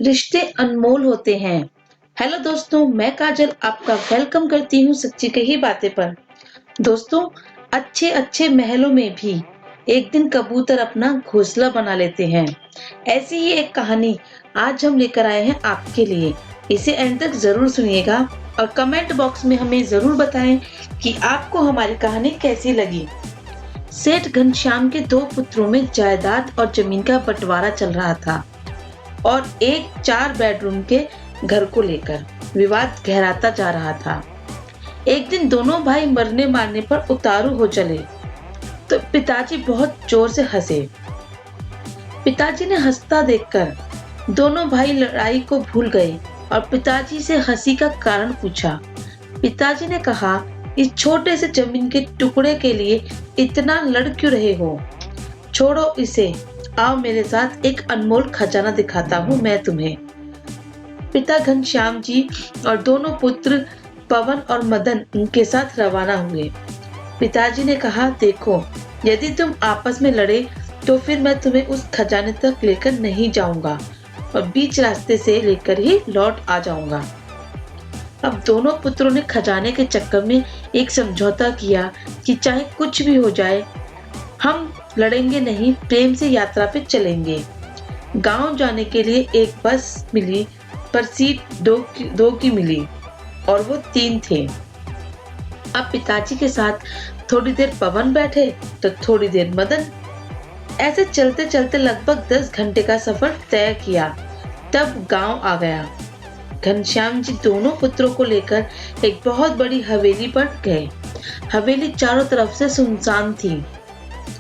रिश्ते अनमोल होते हैं। हेलो दोस्तों, मैं काजल आपका वेलकम करती हूँ सच्ची कही बातें पर। दोस्तों, अच्छे अच्छे महलों में भी एक दिन कबूतर अपना घोंसला बना लेते हैं। ऐसी ही एक कहानी आज हम लेकर आए हैं आपके लिए। इसे एंड तक जरूर सुनिएगा और कमेंट बॉक्स में हमें जरूर बताएं कि आपको हमारी कहानी कैसी लगी। सेठ घनश्याम के दो पुत्रों में जायदाद और जमीन का बंटवारा चल रहा था और एक 4 बेडरूम के घर को लेकर विवाद गहराता जा रहा था। एक दिन दोनों भाई मरने मारने पर उतारू हो चले तो पिताजी बहुत जोर से हंसे। पिताजी ने हंसता देखकर दोनों भाई लड़ाई को भूल गए और पिताजी से हंसी का कारण पूछा। पिताजी ने कहा, इस छोटे से जमीन के टुकड़े के लिए इतना लड़ क्यों रहे हो? छोड़ो इसे, आओ मेरे साथ, एक अनमोल खजाना दिखाता हूँ मैं तुम्हें। पिता घनश्याम जी और दोनों पुत्र पवन और मदन उनके साथ रवाना हुए। पिताजी ने कहा, देखो, यदि तुम आपस में लड़े तो फिर मैं तुम्हें उस खजाने तक लेकर नहीं जाऊंगा और बीच रास्ते से लेकर ही लौट आ जाऊंगा। अब दोनों पुत्रों ने खजाने के चक्कर में एक समझौता किया कि चाहे कुछ भी हो जाए, हम लड़ेंगे नहीं, प्रेम से यात्रा पे चलेंगे। गांव जाने के लिए एक बस मिली पर सीट दो की मिली और वो 3 थे। अब पिताजी के साथ थोड़ी देर पवन बैठे तो थोड़ी देर मदन। ऐसे चलते चलते लगभग 10 घंटे का सफर तय किया। तब गांव आ गया। घनश्याम जी दोनों पुत्रों को लेकर एक बहुत बड़ी हवेली पर गए। हवेली चारों तरफ से सुनसान थी।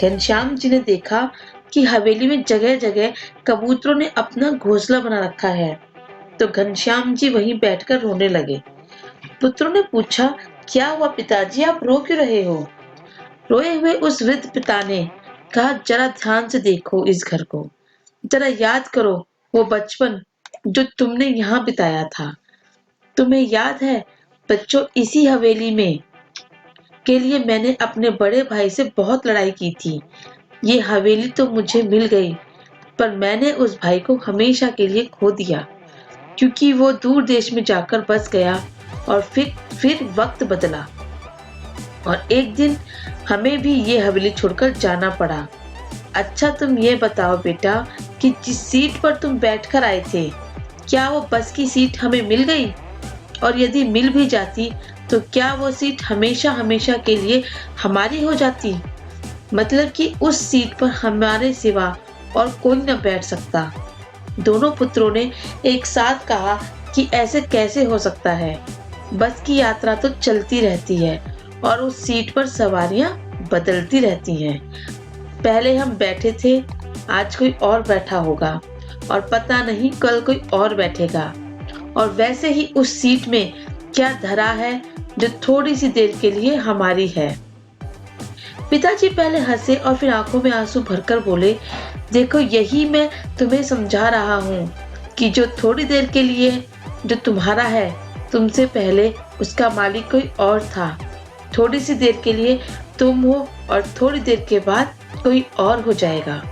घनश्याम जी ने देखा कि हवेली में जगह जगह कबूतरों ने अपना घोंसला बना रखा है, तो घनश्याम जी वहीं बैठकर रोने लगे। पुत्रों ने पूछा, क्या हुआ पिताजी, आप रो क्यों रहे हो? रोए हुए उस वृद्ध पिता ने कहा, जरा ध्यान से देखो इस घर को, जरा याद करो वो बचपन जो तुमने यहाँ बिताया था। तुम्हें याद है बच्चों, इसी हवेली में के लिए मैंने अपने बड़े भाई से बहुत लड़ाई की थी। ये हवेली तो मुझे मिल गई, पर मैंने उस भाई को हमेशा के लिए खो दिया, क्योंकि वो दूर देश में जाकर बस गया और फिर वक्त बदला और एक दिन हमें भी ये हवेली छोड़कर जाना पड़ा। अच्छा, तुम ये बताओ बेटा कि जिस सीट पर तुम बैठकर आए थे, क्या वो बस की सीट हमें मिल गई? और यदि मिल भी जाती तो क्या वो सीट हमेशा हमेशा के लिए हमारी हो जाती? मतलब कि उस सीट पर हमारे सिवा और कोई न बैठ सकता। दोनों पुत्रों ने एक साथ कहा कि ऐसे कैसे हो सकता है? बस की यात्रा तो चलती रहती है और उस सीट पर सवारियां बदलती रहती हैं। पहले हम बैठे थे, आज कोई और बैठा होगा और पता नहीं कल कोई और बैठेगा। और वैसे ही उस सीट में क्या धरा है जो थोड़ी सी देर के लिए हमारी है। पिताजी पहले हंसे और फिर आंखों में आंसू भरकर बोले, देखो, यही मैं तुम्हें समझा रहा हूँ कि जो थोड़ी देर के लिए जो तुम्हारा है, तुमसे पहले उसका मालिक कोई और था। थोड़ी सी देर के लिए तुम हो और थोड़ी देर के बाद कोई और हो जाएगा।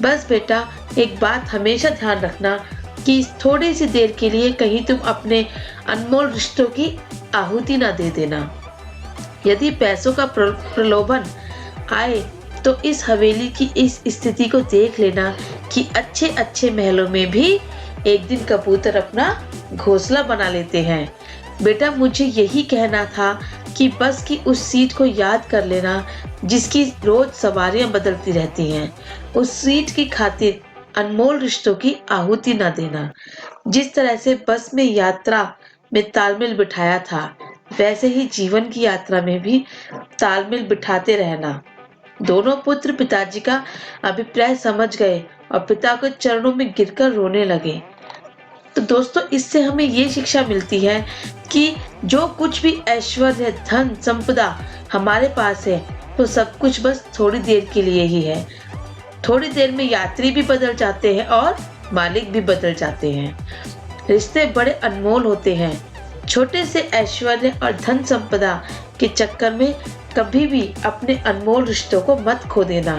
बस बेटा, एक बात हमेशा ध्यान रखना कि इस थोड़ी सी देर के लिए कहीं तुम अपने अनमोल रिश्तों की आहुति ना दे देना। यदि पैसों का प्रलोभन आए तो इस हवेली की इस स्थिति को देख लेना कि अच्छे अच्छे महलों में भी एक दिन कबूतर अपना घोंसला बना लेते हैं। बेटा, मुझे यही कहना था कि बस की उस सीट को याद कर लेना जिसकी रोज सवारियां बदलती रहती हैं। उस सीट की खातिर अनमोल रिश्तों की आहुति न देना। जिस तरह से बस में यात्रा में तालमेल बिठाया था, वैसे ही जीवन की यात्रा में भी तालमेल बिठाते रहना। दोनों पुत्र पिताजी का अभिप्राय समझ गए और पिता के चरणों में गिरकर रोने लगे। तो दोस्तों, इससे हमें ये शिक्षा मिलती है कि जो कुछ भी ऐश्वर्य, धन, संपदा हमारे पास है, तो सब कुछ बस थोड़ी देर के लिए ही है। थोड़ी देर में यात्री भी बदल जाते हैं और मालिक भी बदल जाते हैं। रिश्ते बड़े अनमोल होते हैं। छोटे से ऐश्वर्य और धन संपदा के चक्कर में कभी भी अपने अनमोल रिश्तों को मत खो देना।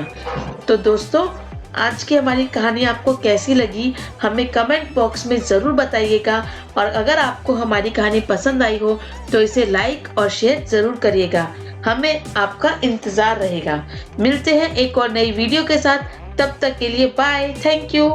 तो दोस्तों, आज की हमारी कहानी आपको कैसी लगी हमें कमेंट बॉक्स में ज़रूर बताइएगा और अगर आपको हमारी कहानी पसंद आई हो तो इसे लाइक और शेयर ज़रूर करिएगा। हमें आपका इंतज़ार रहेगा। मिलते हैं एक और नई वीडियो के साथ, तब तक के लिए बाय। Thank you.